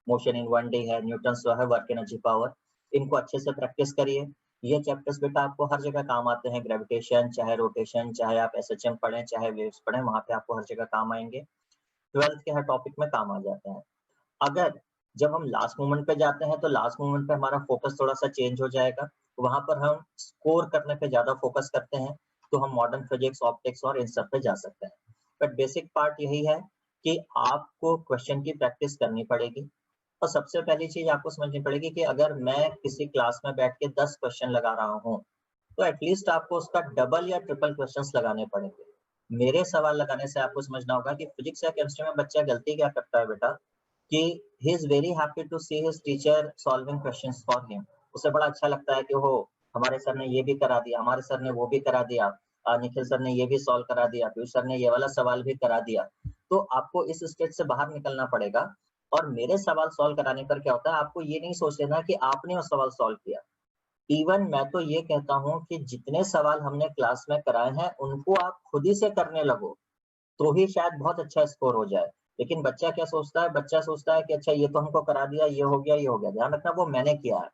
मोशन इन 1D है, न्यूटन लॉ है, वर्क एनर्जी पावर, इनको अच्छे से प्रैक्टिस करिए। ये चैप्टर्स बेटा आपको हर जगह काम आते हैं, ग्रेविटेशन चाहे रोटेशन, चाहे आप एसएचएम पढ़ें चाहे वेव्स पढ़ें, वहां पे आपको हर जगह काम आएंगे। 12th के हर टॉपिक में काम आ जाते हैं। अगर जब हम लास्ट मोमेंट पे जाते हैं तो लास्ट मोमेंट पे हमारा फोकस थोड़ा सा चेंज हो जाएगा, वहां पर हम स्कोर करने पे ज्यादा फोकस करते हैं, तो हम मॉडर्न फिजिक्स, ऑप्टिक्स और इन सब पे जा सकते हैं। बट बेसिक पार्ट यही है कि आपको क्वेश्चन की प्रैक्टिस करनी पड़ेगी। और सबसे पहली चीज आपको समझनी पड़ेगी कि अगर मैं किसी क्लास में बैठ के 10 क्वेश्चन लगा रहा हूँ तो एटलीस्ट आपको उसका डबल या ट्रिपल क्वेश्चंस लगाने पड़ेंगे। मेरे सवाल लगाने से आपको समझना होगा कि फिजिक्स या केमिस्ट्री में बच्चा गलती क्या करता है बेटा, कि he is very happy to see his teacher solving questions for him। उसे बड़ा अच्छा लगता है कि हो हमारे सर ने ये भी करा दिया, हमारे सर ने वो भी करा दिया, निखिल सर ने ये भी सॉल्व करा दिया, पीयूष सर ने ये वाला सवाल भी करा दिया। तो आपको इस स्टेज से बाहर निकलना पड़ेगा। और मेरे सवाल सॉल्व कराने पर क्या होता है, आपको ये नहीं सोच लेना कि आपने वो सवाल सॉल्व किया। इवन मैं तो ये कहता हूँ कि जितने सवाल हमने क्लास में कराए हैं उनको आप खुद ही से करने लगो, तो ही शायद बहुत अच्छा स्कोर हो जाए। लेकिन बच्चा क्या सोचता है, बच्चा सोचता है कि अच्छा ये तो हमको करा दिया, ये हो गया, ये हो गया। ध्यान रखना वो मैंने किया है।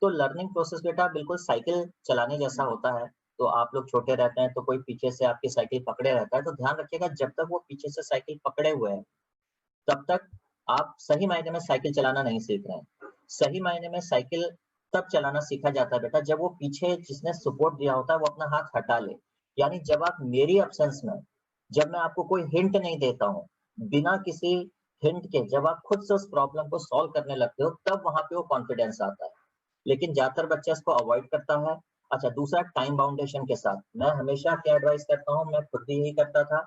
तो लर्निंग प्रोसेस बेटा बिल्कुल साइकिल चलाने जैसा होता है। तो आप लोग छोटे रहते हैं तो कोई पीछे से आपकी साइकिल पकड़े रहता है, तो ध्यान रखिएगा जब तक वो पीछे से साइकिल पकड़े हुए हैं तब तक आप सही मायने में साइकिल चलाना नहीं सीख रहे हैं। सही मायने में साइकिल तब चलाना सीखा जाता है बेटा जब वो पीछे जिसने सपोर्ट दिया होता है वो अपना हाथ हटा ले। यानी जब आप मेरी एब्सेंस में, जब मैं आपको कोई हिंट नहीं देता हूँ, बिना किसी हिंट के जब आप खुद से उस प्रॉब्लम को सॉल्व करने लगते हो, तब वहां पे वो कॉन्फिडेंस आता है। लेकिन ज्यादातर बच्चा इसको अवॉइड करता है। अच्छा, दूसरा टाइम बाउंडेशन के साथ मैं हमेशा क्या एडवाइस करता हूँ, मैं खुद भी यही करता था।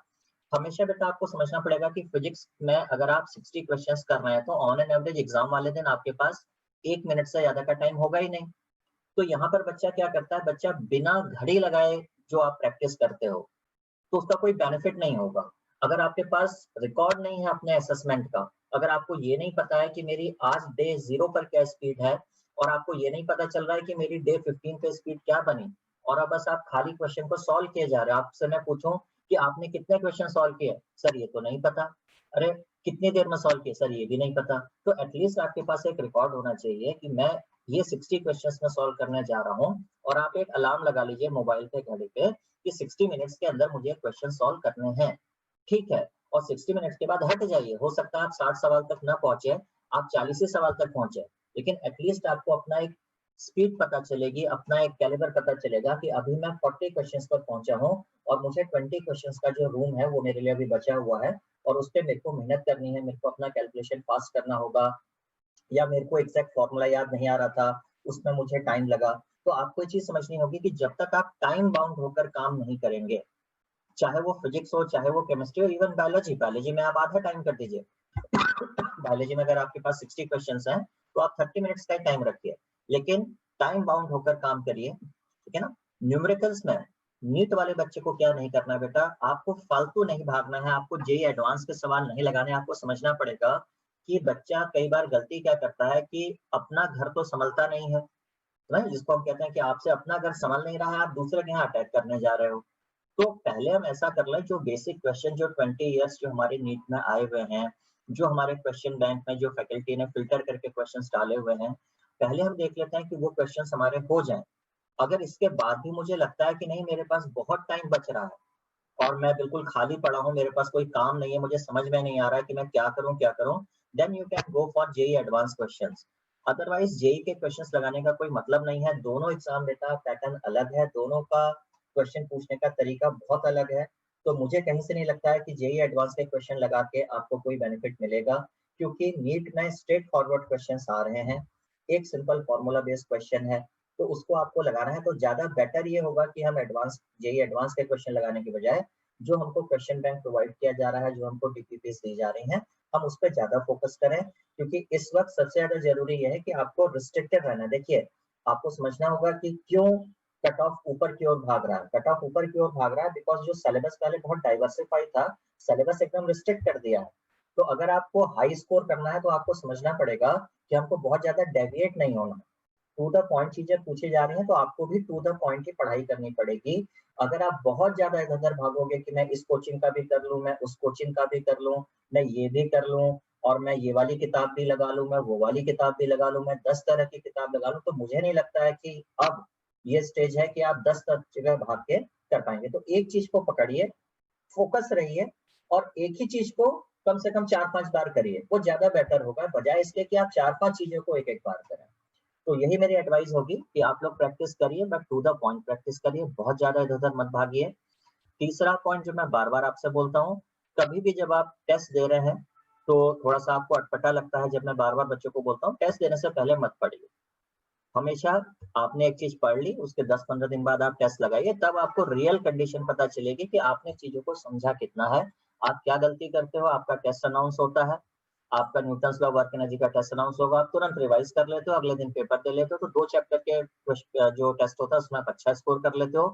हमेशा बेटा आपको समझना पड़ेगा कि फिजिक्स में अगर आप 60 क्वेश्चंस कर रहे हैं तो ऑन एन एवरेज एग्जाम वाले दिन आपके पास 1 मिनट से ज्यादा का टाइम होगा ही नहीं। तो यहाँ पर बच्चा क्या करता है, बच्चा बिना घड़ी लगाए जो आप प्रैक्टिस करते हो तो उसका कोई बेनिफिट नहीं होगा। अगर आपके पास रिकॉर्ड नहीं है अपने असेसमेंट का, अगर आपको ये नहीं पता है कि मेरी आज डे 0 पर क्या स्पीड है, और आपको ये नहीं पता चल रहा है कि मेरी डे 15 पे स्पीड क्या बनी, और अब बस आप खाली क्वेश्चन को सॉल्व किए जा रहे हो, आपसे मैं पूछूं कि आपने कितने क्वेश्चन सॉल्व किए, सर ये तो नहीं पता। अरे कितनी देर में सॉल्व किए, सर ये भी नहीं पता। तो एटलीस्ट आपके पास एक रिकॉर्ड होना चाहिए कि मैं ये 60 क्वेश्चंस में सॉल्व करने जा रहा हूँ, और आप एक अलार्म लगा लीजिए मोबाइल पे, घड़ी पे, कि 60 मिनट्स के अंदर मुझे क्वेश्चन सॉल्व करने हैं। ठीक है, और 60 मिनट्स के बाद हट जाइए। हो सकता है आप 60 सवाल तक ना पहुंचे, आप 40 सवाल तक पहुंचे, लेकिन एटलीस्ट आपको अपना एक स्पीड पता चलेगी, अपना एक कैलिबर पता चलेगा कि अभी मैं 40 क्वेश्चंस पर पहुंचा हूं और मुझे 20 क्वेश्चंस का जो रूम है वो मेरे लिए अभी बचा हुआ है, और उस पर मेरे को मेहनत करनी है, मेरे को अपना कैलकुलेशन पास करना होगा, या मेरे को एग्जैक्ट फॉर्मूला याद नहीं आ रहा था, उसमें मुझे टाइम लगा। तो आपको ये चीज समझनी होगी कि जब तक आप टाइम बाउंड होकर काम नहीं करेंगे, चाहे वो फिजिक्स हो, चाहे वो केमिस्ट्री हो, इवन बायोलॉजी में आप आधा टाइम कर दीजिए। बायोलॉजी में अगर आपके पास 60 क्वेश्चंस हैं तो आप 30 मिनट्स का टाइम रखिए, लेकिन टाइम बाउंड होकर काम करिए, ठीक है ना। न्यूमेरिकल्स में नीट वाले बच्चे को क्या नहीं करना बेटा, आपको फालतू नहीं भागना है, आपको जेई एडवांस के सवाल नहीं लगाने। आपको समझना पड़ेगा कि बच्चा कई बार गलती क्या करता है कि अपना घर तो संभलता नहीं है ना, जिसको हम कहते हैं कि आपसे अपना घर संभल नहीं रहा है, आप दूसरे के यहाँ अटैक करने जा रहे हो। तो पहले हम ऐसा कर लें, जो बेसिक क्वेश्चन जो 20 इयर्स जो हमारे नीट में आए हुए हैं, जो हमारे क्वेश्चन बैंक में जो फैकल्टी ने फिल्टर करके क्वेश्चंस डाले हुए हैं, पहले हम देख लेते हैं कि वो क्वेश्चंस हमारे हो जाएं। अगर इसके बाद भी मुझे लगता है कि नहीं मेरे पास बहुत टाइम बच रहा है और मैं बिल्कुल खाली पड़ा हूँ, मेरे पास कोई काम नहीं है, मुझे समझ में नहीं आ रहा है कि मैं क्या करूँ, then you can go for JEE advance questions. Otherwise JEE के क्वेश्चंस लगाने का कोई मतलब नहीं है। दोनों एग्जाम बेटा पैटर्न अलग है, दोनों का क्वेश्चन पूछने का तरीका बहुत अलग है। तो मुझे कहीं से नहीं लगता है कि जेई एडवांस के क्वेश्चन लगा के आपको कोई बेनिफिट मिलेगा, क्योंकि नीट में स्ट्रेट फॉरवर्ड क्वेश्चंस आ रहे हैं, एक सिंपल फॉर्मूला बेस्ड क्वेश्चन है, तो उसको आपको लगाना है। तो ज्यादा बेटर ये होगा कि हम एडवांस जेई एडवांस के क्वेश्चन लगाने के बजाय जो हमको क्वेश्चन बैंक प्रोवाइड किया जा रहा है, जो हमको डीपीपीस दी जा रही हैं, हम उस पर ज्यादा फोकस करें, क्योंकि इस वक्त सबसे ज्यादा जरूरी यह है कि आपको रिस्ट्रिक्टेड रहना है। देखिए, आपको समझना होगा कि क्यों कट ऑफ ऊपर की ओर भाग रहा है। कट ऑफ ऊपर की ओर भाग रहा है बिकॉज जो सिलेबस पहले बहुत डाइवर्सिफाइड था, सिलेबस एकदम रिस्ट्रिक्ट कर दिया है। तो अगर आपको हाई स्कोर करना है तो आपको समझना पड़ेगा कि हमको बहुत ज्यादा डेविएट नहीं होना, टू द पॉइंट चीजें पूछी जा रही हैं तो आपको भी टू द पॉइंट की पढ़ाई करनी पड़ेगी। अगर आप बहुत ज्यादा इधर उधर भागोगे कि मैं इस कोचिंग का भी कर लूं, मैं उस कोचिंग का भी कर लूं, मैं ये भी कर लूं और मैं ये वाली किताब भी लगा लूं, मैं वो वाली किताब भी लगा लूं, मैं 10 तरह की किताब लगा लूं, तो मुझे नहीं लगता है कि अब ये स्टेज है कि आप 10 जगह भाग के कर पाएंगे। तो एक चीज को पकड़िए, फोकस रहिए और एक ही चीज को कम से कम 4-5 बार करिए, वो ज्यादा बेटर होगा बजाय इसके कि आप 4-5 चीजों को एक एक बार करें। तो यही मेरी एडवाइस होगी कि आप लोग प्रैक्टिस करिए, but to the point practice करिए, बहुत ज्यादा इधर उधर मत भागिए। तीसरा पॉइंट जो मैं बार बार आपसे बोलता हूँ, कभी भी जब आप टेस्ट दे रहे हैं तो थोड़ा सा आपको अटपटा लगता है जब मैं बार बार बच्चों को बोलता हूँ टेस्ट देने से पहले मत पढ़िए। हमेशा आपने एक चीज पढ़ ली, उसके 10-15 दिन बाद आप टेस्ट लगाइए, तब आपको रियल कंडीशन पता चलेगी कि आपने चीजों को समझा कितना है। आप क्या गलती करते हो, आपका टेस्ट अनाउंस होता है, आपका न्यूटन्स लॉ वर्क एनर्जी का टेस्ट अनाउंस होगा, आप तुरंत रिवाइज कर लेते हो, अगले दिन पेपर दे लेते हो, तो 2 चैप्टर के जो टेस्ट होता है उसमें आप अच्छा स्कोर कर लेते हो।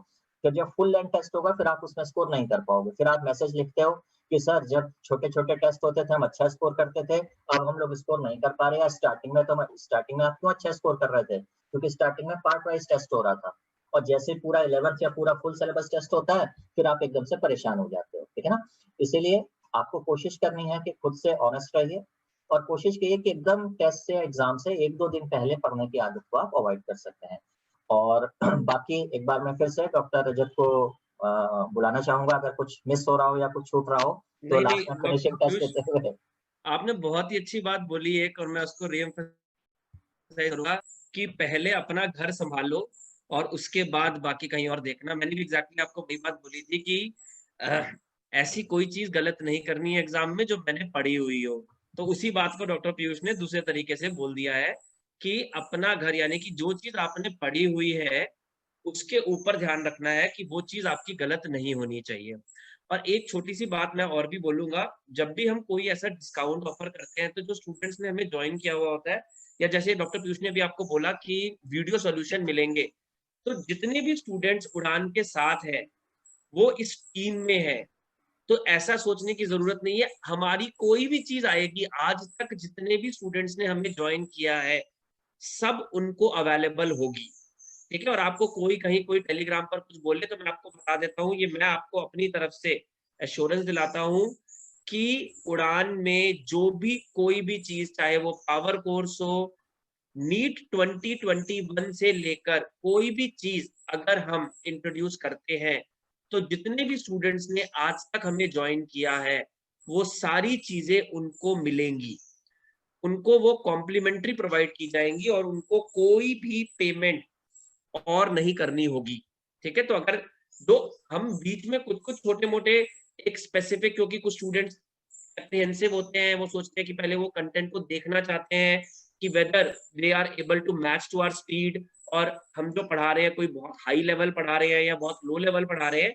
फिर जब फुल लेंथ टेस्ट होगा फिर आप उसमें स्कोर नहीं कर पाओगे, फिर आप मैसेज लिखते हो कि सर जब छोटे छोटे टेस्ट होते थे हम अच्छा स्कोर करते थे, अब हम लोग स्कोर नहीं कर पा रहे हैं। स्टार्टिंग में आप क्यों अच्छा स्कोर कर रहे थे, क्योंकि स्टार्टिंग में पार्ट वाइज टेस्ट हो रहा था, और जैसे पूरा 11th या पूरा फुल सिलेबस टेस्ट होता है फिर आप एकदम से परेशान हो जाते हो, ठीक है ना। इसीलिए आपको कोशिश करनी है कि खुद से ऑनेस्ट रहिए और कोशिश कीजिए कि एकदम टेस्ट से एग्जाम से 1-2 दिन पहले पढ़ने की आदत को आप अवॉइड कर सकते हैं। और बाकी एक बार मैं फिर से डॉक्टर रजत को बुलाना चाहूंगा, अगर कुछ मिस हो रहा हो या कुछ छूट रहा हो तो नहीं लास्ट में फिनिशिंग टच देते हुए। आपने बहुत ही अच्छी बात बोली एक, और मैं उसको रीएम्फसाइज करूंगा कि पहले अपना घर संभालो और उसके बाद बाकी कहीं और देखना। मैंने भी एग्जैक्टली आपको वही बात बोली थी कि ऐसी कोई चीज गलत नहीं करनी है एग्जाम में जो मैंने पढ़ी हुई हो। तो उसी बात को डॉक्टर पीयूष ने दूसरे तरीके से बोल दिया है कि अपना घर, यानी कि जो चीज आपने पढ़ी हुई है उसके ऊपर ध्यान रखना है कि वो चीज आपकी गलत नहीं होनी चाहिए। और एक छोटी सी बात मैं और भी बोलूंगा, जब भी हम कोई ऐसा डिस्काउंट ऑफर करते हैं तो जो स्टूडेंट्स ने हमें ज्वाइन किया हुआ होता है, या जैसे डॉक्टर पीयूष ने भी आपको बोला कि वीडियो सॉल्यूशन मिलेंगे, तो जितने भी स्टूडेंट्स उड़ान के साथ है वो इस टीम में है। तो ऐसा सोचने की जरूरत नहीं है, हमारी कोई भी चीज आएगी, आज तक जितने भी स्टूडेंट्स ने हमें ज्वाइन किया है सब उनको अवेलेबल होगी, ठीक है। और आपको कोई कहीं कोई टेलीग्राम पर कुछ बोले तो मैं आपको बता देता हूँ, ये मैं आपको अपनी तरफ से एश्योरेंस दिलाता हूँ कि उड़ान में जो भी कोई भी चीज, चाहे वो पावर कोर्स हो, नीट 2021 से लेकर कोई भी चीज अगर हम इंट्रोड्यूस करते हैं तो जितने भी स्टूडेंट्स ने आज तक हमें ज्वाइन किया है वो सारी चीजें उनको मिलेंगी, उनको वो कॉम्प्लीमेंट्री प्रोवाइड की जाएंगी और उनको कोई भी पेमेंट और नहीं करनी होगी, ठीक है। तो अगर दो हम बीच में कुछ कुछ छोटे मोटे एक स्पेसिफिक, क्योंकि कुछ स्टूडेंट्स एप्रीहेंसिव होते हैं, वो सोचते हैं कि पहले वो कंटेंट को देखना चाहते हैं कि whether they are able to match to our speed, और हम जो पढ़ा रहे हैं कोई बहुत हाई लेवल पढ़ा रहे हैं या बहुत लो लेवल पढ़ा रहे हैं,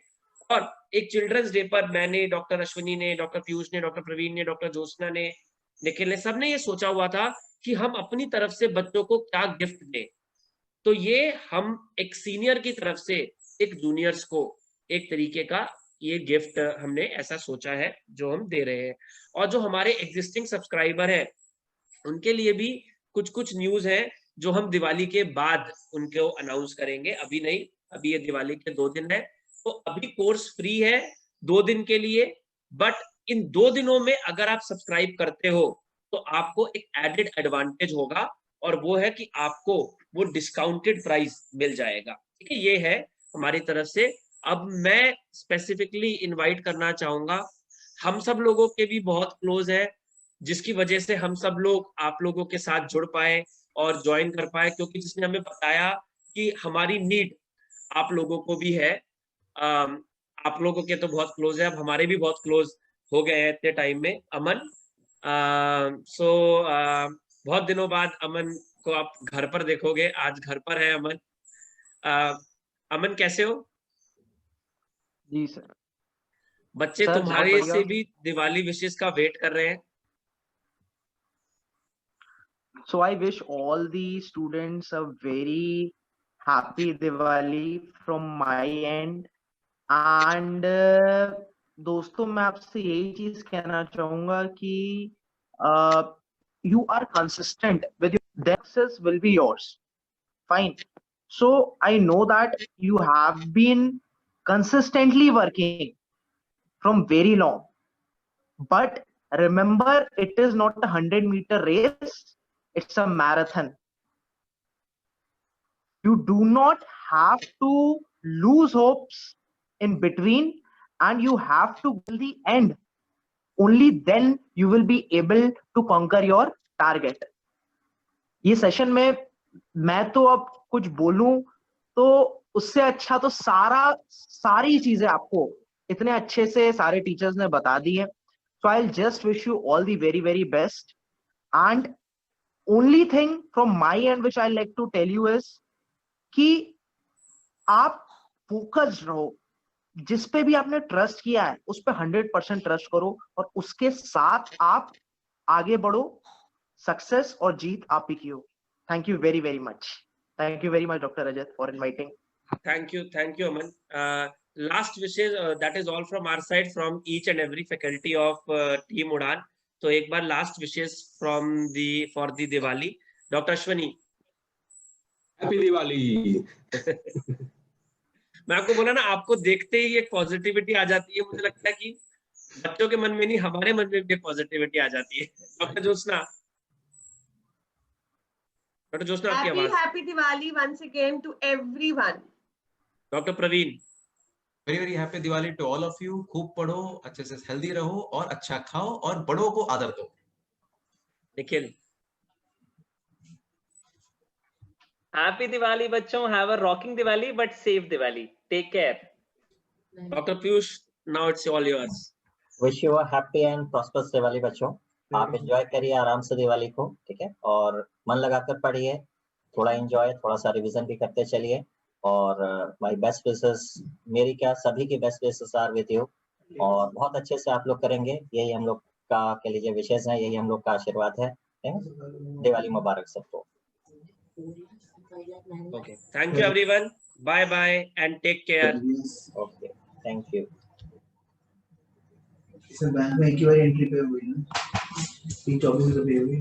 और एक चिल्ड्रंस डे पर मैंने, डॉक्टर अश्विनी ने, डॉक्टर पीयूष ने, डॉक्टर प्रवीण ने, डॉक्टर ज्योत्सना ने, निखिल ने, सबने ये सोचा हुआ था कि हम अपनी तरफ से बच्चों को क्या गिफ्ट दें। तो ये हम एक सीनियर की तरफ से एक जूनियर्स को एक तरीके का ये गिफ्ट हमने ऐसा सोचा है जो हम दे रहे हैं। और जो हमारे एग्जिस्टिंग सब्सक्राइबर हैं उनके लिए भी कुछ कुछ न्यूज है जो हम दिवाली के बाद उनको अनाउंस करेंगे, अभी नहीं, अभी ये दिवाली के 2 दिन है। तो अभी कोर्स फ्री है 2 दिन के लिए, बट इन 2 दिनों में अगर आप सब्सक्राइब करते हो तो आपको एक एडेड एडवांटेज होगा, और वो है कि आपको वो डिस्काउंटेड प्राइस मिल जाएगा। ठीक है, ये है हमारी तरफ से। अब मैं स्पेसिफिकली इनवाइट करना चाहूंगा, हम सब लोगों के भी बहुत क्लोज है, जिसकी वजह से हम सब लोग आप लोगों के साथ जुड़ पाए और ज्वाइन कर पाए, क्योंकि जिसने हमें बताया कि हमारी नीड आप लोगों को भी है। आप लोगों के तो बहुत क्लोज है, अब हमारे भी बहुत क्लोज हो गए हैं इतने टाइम में। अमन, बहुत दिनों बाद अमन को आप घर पर देखोगे, आज घर पर है अमन। अमन कैसे हो? जी सर। बच्चे सर, तुम्हारे बहुत बढ़िया। से भी दिवाली विशेष का वेट कर रहे हैं। So I wish all the students a very happy Diwali from my end. And दोस्तों, मैं आपसे यही चीज कहना चाहूंगा कि you are consistent with your success will be yours. Fine. So I know that you have been consistently working from very long. But remember, it is not a 100-meter race. It's a marathon. You do not have to lose hopes in between, and you have to go till the end. Only then you will be able to conquer your target. ये सेशन में मैं तो अब कुछ बोलूं तो उससे अच्छा तो सारी चीजें आपको इतने अच्छे से सारे टीचर्स ने बता दी है. So I'll just wish you all the very, very best. And only thing from my end which I like to tell you is कि आप फोकस्ड रहो, जिस पे भी आपने ट्रस्ट किया है उस पे 100% ट्रस्ट करो, और उसके साथ आप आगे बढ़ो. सक्सेस और जीत आप ही की हो. Thank you very very much. Thank you very much doctor Rajat for inviting. Thank you Aman. Last wishes, that is all from our side, from each and every faculty of Team Udaan. तो एक बार last wishes for the Diwali. Dr. Ashwini. Happy Diwali. मैं आपको बोला ना, आपको देखते ही एक पॉजिटिविटी आ जाती है. मुझे लगता है कि बच्चों के मन में नहीं, हमारे मन में भी पॉजिटिविटी आ जाती है. डॉक्टर ज्योत्सना, आपकी आवाज. Happy Diwali once again to everyone. Doctor Praveen. Very very happy Diwali to all of you. खूब पढ़ो, अच्छे से हेल्दी रहो और अच्छा खाओ और बड़ों को आदर दो. निखिल. Happy Diwali बच्चों. Have a rocking Diwali but safe Diwali. Take care. Dr. Piyush, now it's all yours. Wish you a happy and prosperous Diwali बच्चों. आप एंजॉय करिए आराम से दिवाली को, ठीक है, और मन लगाकर पढ़िए, थोड़ा एंजॉय, थोड़ा सा रिवीजन भी करते चलिए. और माय बेस्ट विशेस, मेरी क्या सभी की best wishes are with you, और बहुत अच्छे से आप लोग करेंगे, यही हम लोग का के लिए विशेष है, यही हम लोग का आशीर्वाद है. दिवाली मुबारक सबको. Okay, thank you everyone. Bye bye and take care. Okay, thank you. Sir bank में एक ही बार एंट्री पे हुई ना, 324 रुपए हुई.